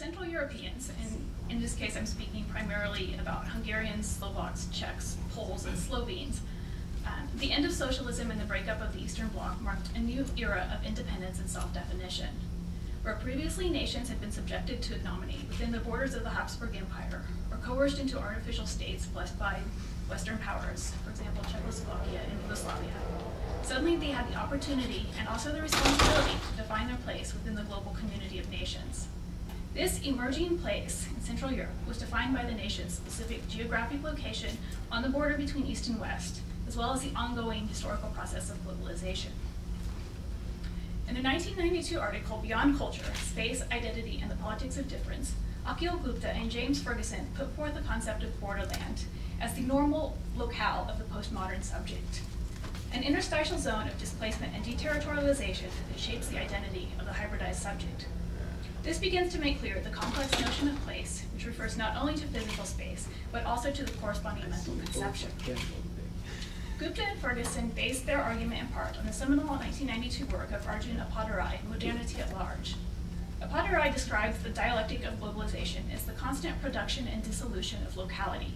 Central Europeans, and in this case I'm speaking primarily about Hungarians, Slovaks, Czechs, Poles, and Slovenes, the end of socialism and the breakup of the Eastern Bloc marked a new era of independence and self-definition. Where previously nations had been subjected to ignominy within the borders of the Habsburg Empire, or coerced into artificial states blessed by Western powers, for example, Czechoslovakia and Yugoslavia, suddenly they had the opportunity and also the responsibility to define their place within the global community of nations. This emerging place in Central Europe was defined by the nation's specific geographic location on the border between East and West, as well as the ongoing historical process of globalization. In their 1992 article, Beyond Culture, Space, Identity, and the Politics of Difference, Akhil Gupta and James Ferguson put forth the concept of borderland as the normal locale of the postmodern subject, an interstitial zone of displacement and deterritorialization that shapes the identity of the hybridized subject. This begins to make clear the complex notion of place, which refers not only to physical space, but also to the corresponding mental conception. Gupta and Ferguson based their argument in part on the seminal 1992 work of Arjun Appadurai, Modernity at Large. Appadurai describes the dialectic of globalization as the constant production and dissolution of locality,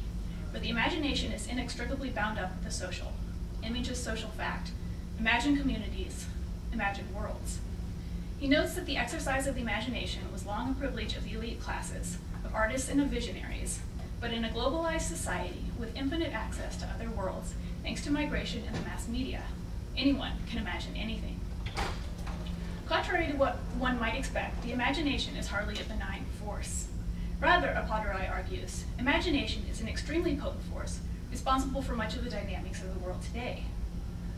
where the imagination is inextricably bound up with the social. Image is social fact. Imagine communities, imagine worlds. He notes that the exercise of the imagination was long a privilege of the elite classes, of artists and of visionaries, but in a globalized society with infinite access to other worlds, thanks to migration and the mass media, anyone can imagine anything. Contrary to what one might expect, the imagination is hardly a benign force. Rather, Appadurai argues, imagination is an extremely potent force, responsible for much of the dynamics of the world today.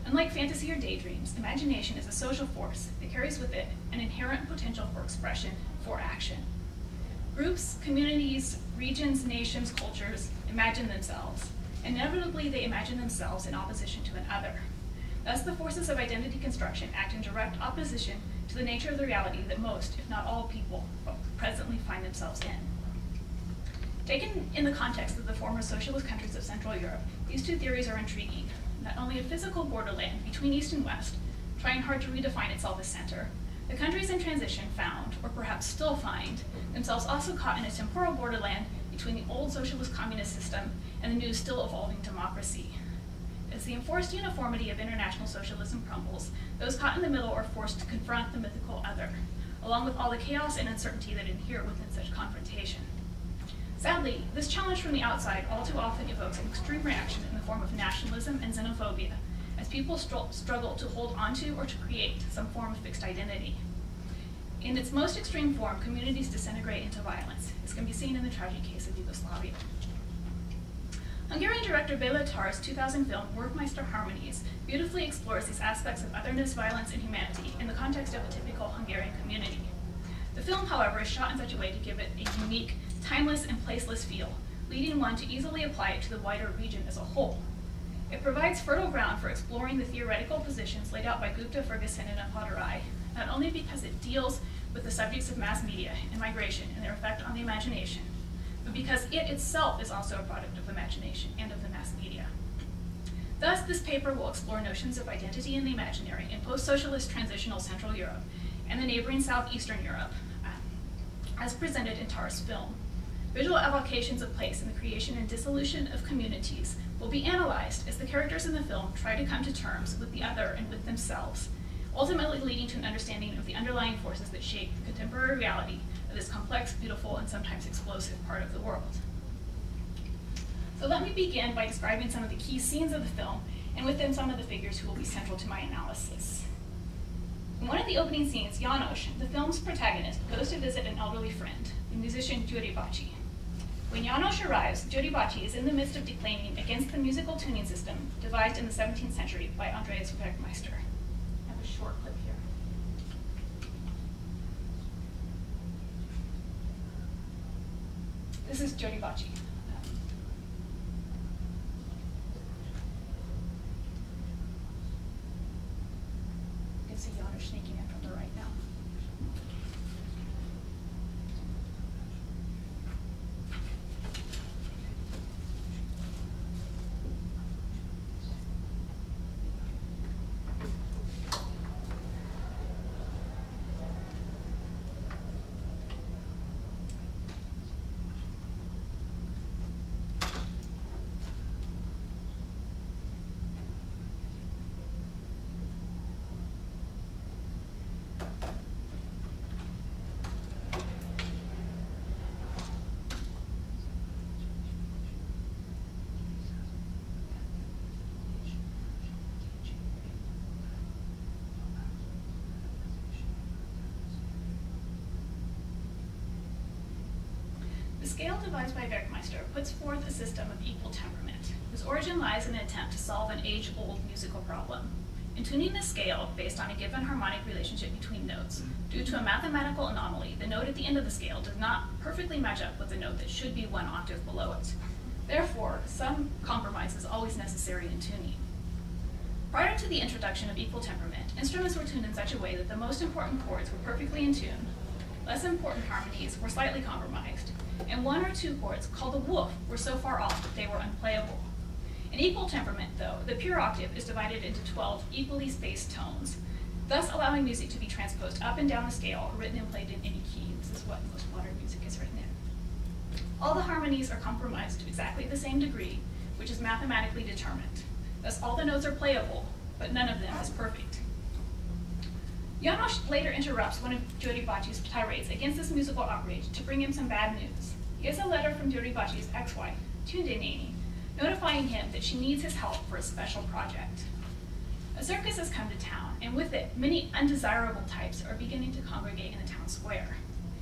Unlike fantasy or daydreams, imagination is a social force that carries with it an inherent potential for expression, for action. Groups, communities, regions, nations, cultures imagine themselves. Inevitably, they imagine themselves in opposition to another. Thus, the forces of identity construction act in direct opposition to the nature of the reality that most, if not all, people presently find themselves in. Taken in the context of the former socialist countries of Central Europe, these two theories are intriguing. Not only a physical borderland between East and West, trying hard to redefine itself as center, the countries in transition found, or perhaps still find, themselves also caught in a temporal borderland between the old socialist communist system and the new, still evolving democracy. As the enforced uniformity of international socialism crumbles, those caught in the middle are forced to confront the mythical other, along with all the chaos and uncertainty that inhere within such confrontation. Sadly, this challenge from the outside all too often evokes an extreme reaction in the form of nationalism and xenophobia, as people struggle to hold onto or to create some form of fixed identity. In its most extreme form, communities disintegrate into violence, as can be seen in the tragic case of Yugoslavia. Hungarian director Béla Tar's 2000 film, Workmeister Harmonies, beautifully explores these aspects of otherness, violence, and humanity in the context of a typical Hungarian community. The film, however, is shot in such a way to give it a unique, timeless, and placeless feel, leading one to easily apply it to the wider region as a whole. It provides fertile ground for exploring the theoretical positions laid out by Gupta, Ferguson, and Appadurai, not only because it deals with the subjects of mass media and migration and their effect on the imagination, but because it itself is also a product of imagination and of the mass media. Thus, this paper will explore notions of identity and the imaginary in post-socialist transitional Central Europe and the neighboring Southeastern Europe, as presented in Tar's film. Visual evocations of place in the creation and dissolution of communities will be analyzed as the characters in the film try to come to terms with the other and with themselves, ultimately leading to an understanding of the underlying forces that shape the contemporary reality of this complex, beautiful, and sometimes explosive part of the world. So let me begin by describing some of the key scenes of the film, and with them some of the figures who will be central to my analysis. In one of the opening scenes, János, the film's protagonist, goes to visit an elderly friend, the musician Gyuri Bacsi. When János arrives, Gyuri Bacsi is in the midst of declaiming against the musical tuning system devised in the 17th century by Andreas Werkmeister. I have a short clip here. This is Gyuri Bacsi. You can see János sneaking in from the right now. scale devised by Werkmeister puts forth a system of equal temperament, whose origin lies in an attempt to solve an age-old musical problem. In tuning the scale based on a given harmonic relationship between notes, due to a mathematical anomaly, the note at the end of the scale does not perfectly match up with the note that should be one octave below it. Therefore, some compromise is always necessary in tuning. Prior to the introduction of equal temperament, instruments were tuned in such a way that the most important chords were perfectly in tune, less important harmonies were slightly compromised, and one or two chords, called the wolf, were so far off that they were unplayable. In equal temperament, though, the pure octave is divided into 12 equally spaced tones, thus allowing music to be transposed up and down the scale, written and played in any key. This is what most modern music is written in. All the harmonies are compromised to exactly the same degree, which is mathematically determined. Thus, all the notes are playable, but none of them is perfect. János later interrupts one of Győri Bácsi's tirades against this musical outrage to bring him some bad news. He gets a letter from Győri Bácsi's ex-wife, Tunde Néni, notifying him that she needs his help for a special project. A circus has come to town, and with it, many undesirable types are beginning to congregate in the town square.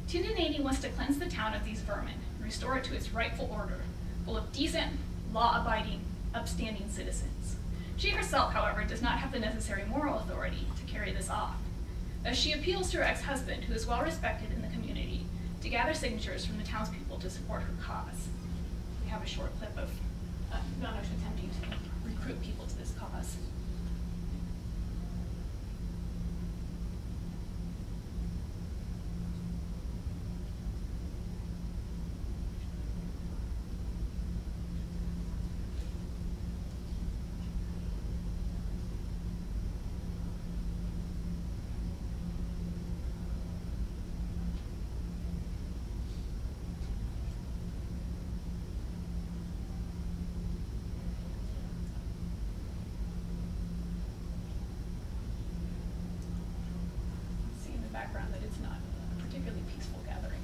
Tunde Néni wants to cleanse the town of these vermin and restore it to its rightful order, full of decent, law-abiding, upstanding citizens. She herself, however, does not have the necessary moral authority to carry this off. Thus, she appeals to her ex-husband, who is well respected in the community, to gather signatures from the townspeople to support her cause. We have a short clip of János attempting to recruit people to this cause. Background that it's not a particularly peaceful gathering.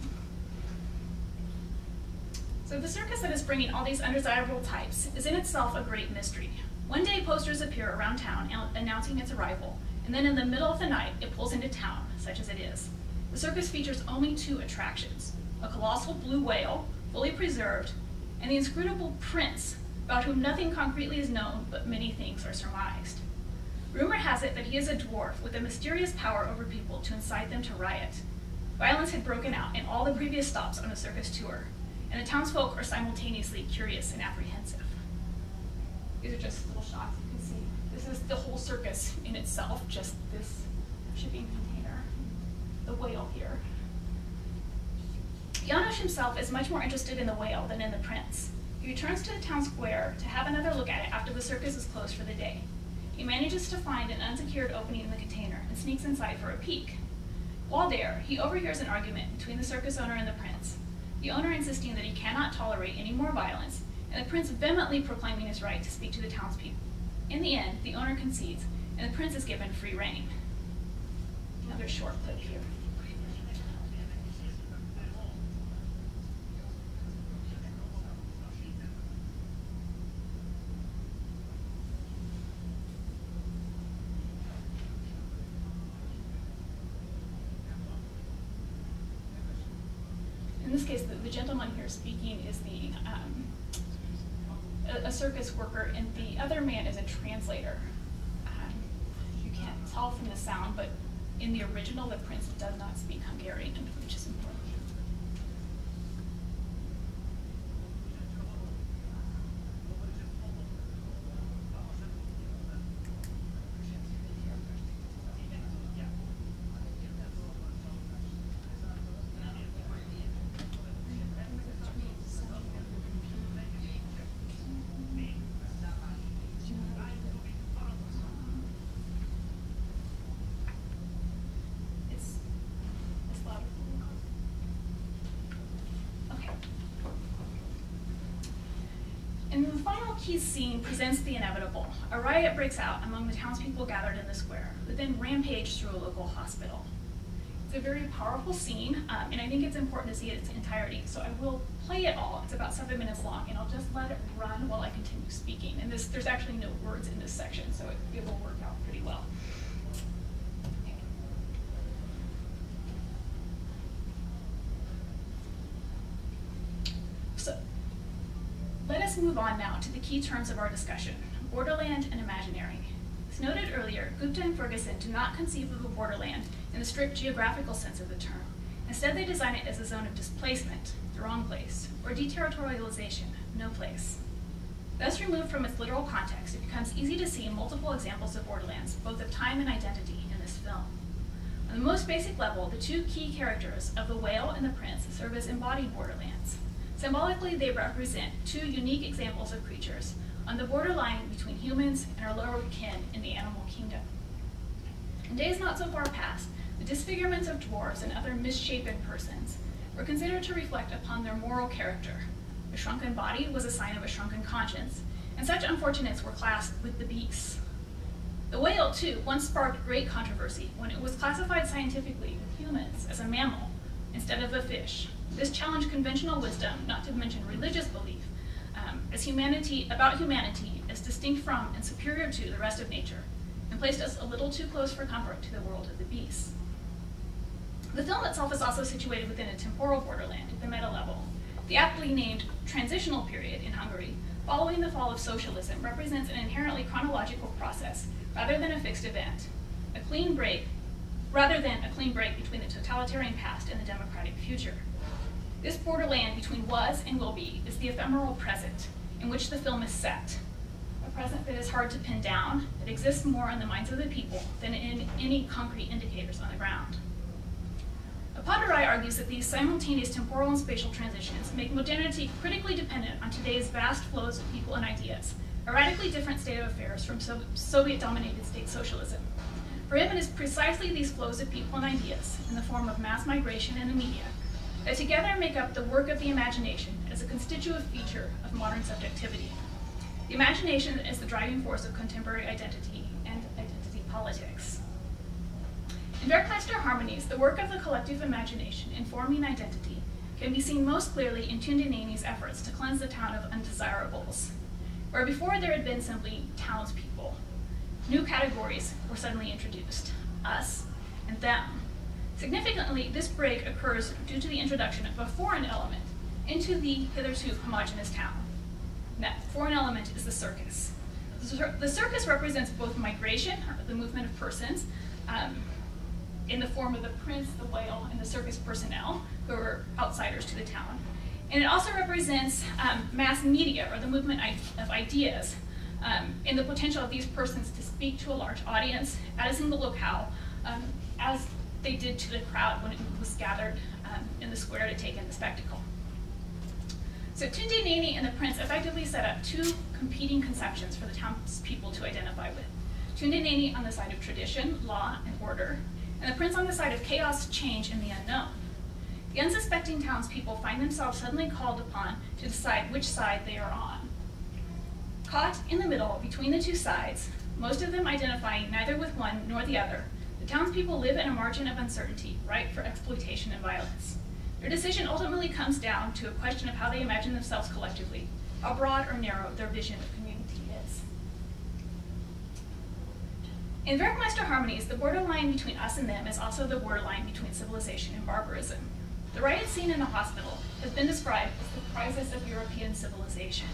So the circus that is bringing all these undesirable types is in itself a great mystery. One day posters appear around town announcing its arrival, and then in the middle of the night it pulls into town, such as it is. The circus features only two attractions, a colossal blue whale, fully preserved, and the inscrutable prince, about whom nothing concretely is known, but many things are surmised. Rumor has it that he is a dwarf with a mysterious power over people to incite them to riot. Violence had broken out in all the previous stops on the circus tour, and the townsfolk are simultaneously curious and apprehensive. These are just little shots you can see. This is the whole circus in itself, just this shipping container, the whale here. János himself is much more interested in the whale than in the prince. He returns to the town square to have another look at it after the circus is closed for the day. He manages to find an unsecured opening in the container and sneaks inside for a peek. While there, he overhears an argument between the circus owner and the prince, the owner insisting that he cannot tolerate any more violence, and the prince vehemently proclaiming his right to speak to the townspeople. In the end, the owner concedes, and the prince is given free rein. Another short clip here. In this case, the gentleman here speaking is a circus worker, and the other man is a translator. You can't tell from the sound, but in the original, the prince does not speak Hungarian, which is important. And the final key scene presents the inevitable. A riot breaks out among the townspeople gathered in the square, who then rampage through a local hospital. It's a very powerful scene, and I think it's important to see it in its entirety, so I will play it all. It's about 7 minutes long, and I'll just let it run while I continue speaking. And there's actually no words in this section, so it will work out pretty well. Let us move on now to the key terms of our discussion, borderland and imaginary. As noted earlier, Gupta and Ferguson do not conceive of a borderland in the strict geographical sense of the term. Instead, they design it as a zone of displacement, the wrong place, or deterritorialization, no place. Thus removed from its literal context, it becomes easy to see multiple examples of borderlands, both of time and identity, in this film. On the most basic level, the two key characters of the whale and the prince serve as embodied borderlands. Symbolically, they represent two unique examples of creatures on the borderline between humans and our lower kin in the animal kingdom. In days not so far past, the disfigurements of dwarves and other misshapen persons were considered to reflect upon their moral character. A shrunken body was a sign of a shrunken conscience, and such unfortunates were classed with the beasts. The whale, too, once sparked great controversy when it was classified scientifically with humans as a mammal instead of a fish. This challenged conventional wisdom, not to mention religious belief, about humanity as distinct from and superior to the rest of nature, and placed us a little too close for comfort to the world of the beasts. The film itself is also situated within a temporal borderland at the meta level. The aptly named transitional period in Hungary, following the fall of socialism, represents an inherently chronological process rather than a fixed event, rather than a clean break between the totalitarian past and the democratic future. This borderland between was and will be is the ephemeral present in which the film is set, a present that is hard to pin down, that exists more in the minds of the people than in any concrete indicators on the ground. Apadarai argues that these simultaneous temporal and spatial transitions make modernity critically dependent on today's vast flows of people and ideas, a radically different state of affairs from Soviet-dominated state socialism. For him, it is precisely these flows of people and ideas, in the form of mass migration and the media, that together make up the work of the imagination as a constitutive feature of modern subjectivity. The imagination is the driving force of contemporary identity and identity politics. In Werkmeister Harmonies, the work of the collective imagination in forming identity can be seen most clearly in Tunde efforts to cleanse the town of undesirables. Where before there had been simply townspeople, new categories were suddenly introduced, us and them. Significantly, this break occurs due to the introduction of a foreign element into the hitherto homogeneous town. And that foreign element is the circus. The circus represents both migration, or the movement of persons, in the form of the prince, the whale, and the circus personnel, who are outsiders to the town. And it also represents mass media, or the movement of ideas, in the potential of these persons to speak to a large audience at a single locale, as they did to the crowd when it was gathered in the square to take in the spectacle. So Tunde Neni and the prince effectively set up two competing conceptions for the townspeople to identify with. Tunde Neni on the side of tradition, law, and order, and the prince on the side of chaos, change, and the unknown. The unsuspecting townspeople find themselves suddenly called upon to decide which side they are on. Caught in the middle between the two sides, most of them identifying neither with one nor the other, the townspeople live in a margin of uncertainty, ripe for exploitation and violence. Their decision ultimately comes down to a question of how they imagine themselves collectively, how broad or narrow their vision of community is. In Werkmeister Harmonies, the borderline between us and them is also the borderline between civilization and barbarism. The riot scene in the hospital has been described as the crisis of European civilization.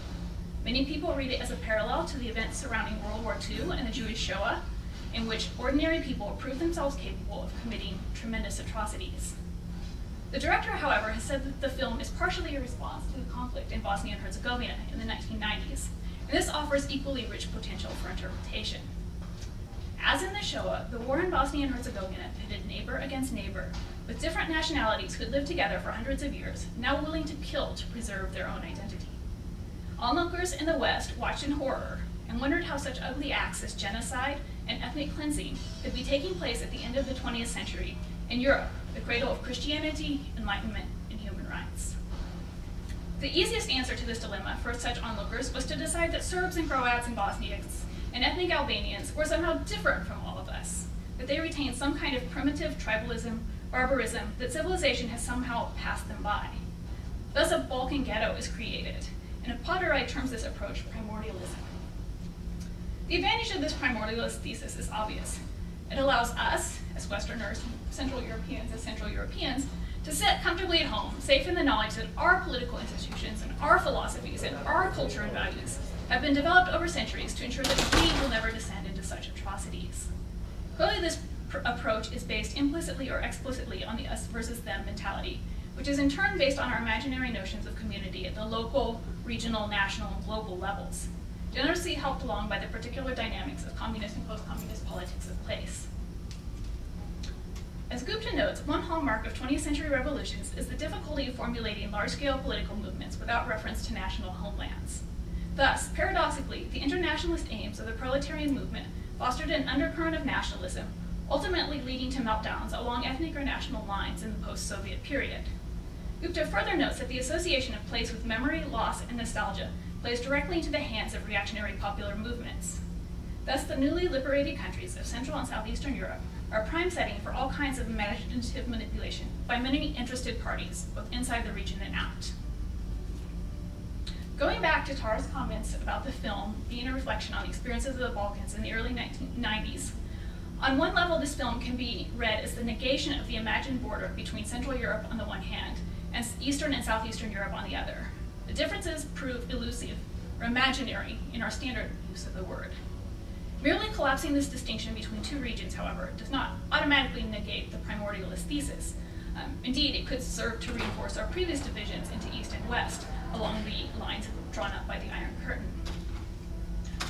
Many people read it as a parallel to the events surrounding World War II and the Jewish Shoah, in which ordinary people proved themselves capable of committing tremendous atrocities. The director, however, has said that the film is partially a response to the conflict in Bosnia and Herzegovina in the 1990s, and this offers equally rich potential for interpretation. As in the Shoah, the war in Bosnia and Herzegovina pitted neighbor against neighbor, with different nationalities who had lived together for hundreds of years, now willing to kill to preserve their own identity. Onlookers in the West watched in horror and wondered how such ugly acts as genocide and ethnic cleansing could be taking place at the end of the 20th century in Europe, the cradle of Christianity, Enlightenment, and human rights. The easiest answer to this dilemma for such onlookers was to decide that Serbs and Croats and Bosniaks and ethnic Albanians were somehow different from all of us, that they retained some kind of primitive tribalism, barbarism, that civilization has somehow passed them by. Thus a Balkan ghetto is created, and Apadarai terms this approach primordialism. The advantage of this primordialist thesis is obvious. It allows us, as Westerners, Central Europeans as Central Europeans, to sit comfortably at home, safe in the knowledge that our political institutions and our philosophies and our culture and values have been developed over centuries to ensure that we will never descend into such atrocities. Clearly, this approach is based implicitly or explicitly on the us versus them mentality, which is in turn based on our imaginary notions of community at the local, regional, national, and global levels, generously helped along by the particular dynamics of communist and post-communist politics of place. As Gupta notes, one hallmark of 20th century revolutions is the difficulty of formulating large-scale political movements without reference to national homelands. Thus, paradoxically, the internationalist aims of the proletarian movement fostered an undercurrent of nationalism, ultimately leading to meltdowns along ethnic or national lines in the post-Soviet period. Gupta further notes that the association of place with memory, loss, and nostalgia plays directly into the hands of reactionary popular movements. Thus, the newly liberated countries of Central and Southeastern Europe are a prime setting for all kinds of imaginative manipulation by many interested parties, both inside the region and out. Going back to Tara's comments about the film being a reflection on the experiences of the Balkans in the early 1990s, on one level, this film can be read as the negation of the imagined border between Central Europe on the one hand and Eastern and Southeastern Europe on the other. The differences prove elusive or imaginary in our standard use of the word. Merely collapsing this distinction between two regions, however, does not automatically negate the primordialist thesis. Indeed, it could serve to reinforce our previous divisions into East and West along the lines drawn up by the Iron Curtain.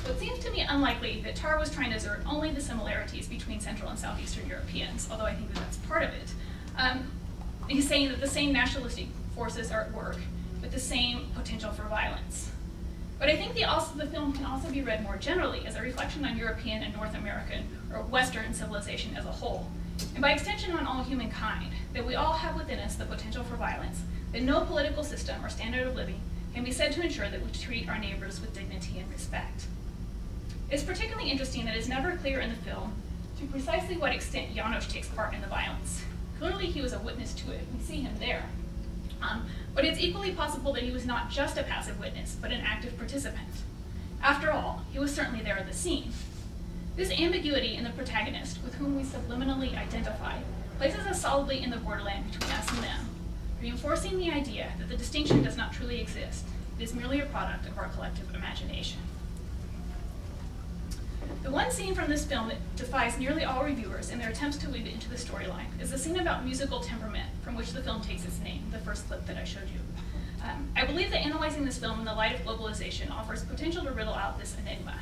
It seems to me unlikely that Tara was trying to assert only the similarities between Central and Southeastern Europeans, although I think that that's part of it. He's saying that the same nationalistic forces are at work with the same potential for violence. But I think the film can also be read more generally as a reflection on European and North American or Western civilization as a whole, and by extension on all humankind, that we all have within us the potential for violence, that no political system or standard of living can be said to ensure that we treat our neighbors with dignity and respect. It's particularly interesting that it's never clear in the film to precisely what extent János takes part in the violence. Clearly he was a witness to it, we see him there. But it's equally possible that he was not just a passive witness, but an active participant. After all, he was certainly there at the scene. This ambiguity in the protagonist, with whom we subliminally identify, places us solidly in the borderland between us and them, reinforcing the idea that the distinction does not truly exist. It is merely a product of our collective imagination. The one scene from this film that defies nearly all reviewers in their attempts to weave it into the storyline is the scene about musical temperament from which the film takes its name, the first clip that I showed you. I believe that analyzing this film in the light of globalization offers potential to riddle out this enigma.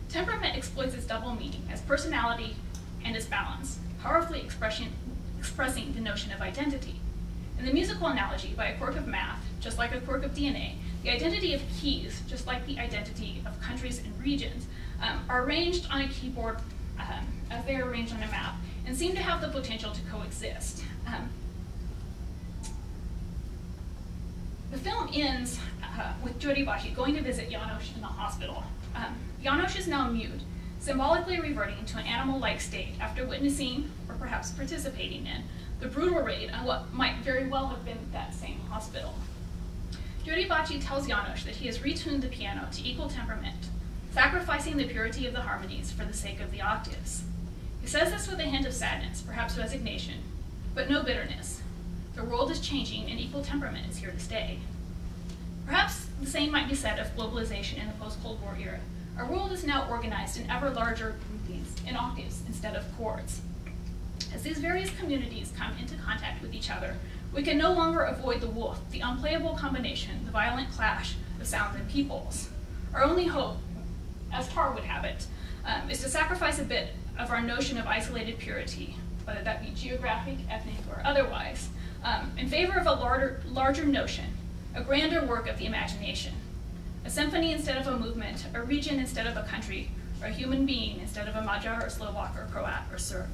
Temperament exploits its double meaning as personality and as balance, powerfully expressing the notion of identity. In the musical analogy, by a quirk of math, just like a quirk of DNA, the identity of keys, just like the identity of countries and regions, are arranged on a keyboard as they are arranged on a map and seem to have the potential to coexist. The film ends with György going to visit János in the hospital. János is now mute, symbolically reverting to an animal-like state after witnessing, or perhaps participating in, the brutal raid on what might very well have been that same hospital. György tells János that he has retuned the piano to equal temperament, sacrificing the purity of the harmonies for the sake of the octaves. He says this with a hint of sadness, perhaps resignation, but no bitterness. The world is changing and equal temperament is here to stay. Perhaps the same might be said of globalization in the post-Cold War era. Our world is now organized in ever larger groupings, in octaves instead of chords. As these various communities come into contact with each other, we can no longer avoid the wolf, the unplayable combination, the violent clash of sounds and peoples. Our only hope, as Tar would have it, is to sacrifice a bit of our notion of isolated purity, whether that be geographic, ethnic, or otherwise, in favor of a larger notion, a grander work of the imagination. A symphony instead of a movement, a region instead of a country, or a human being instead of a Magyar or Slovak or Croat or Serb.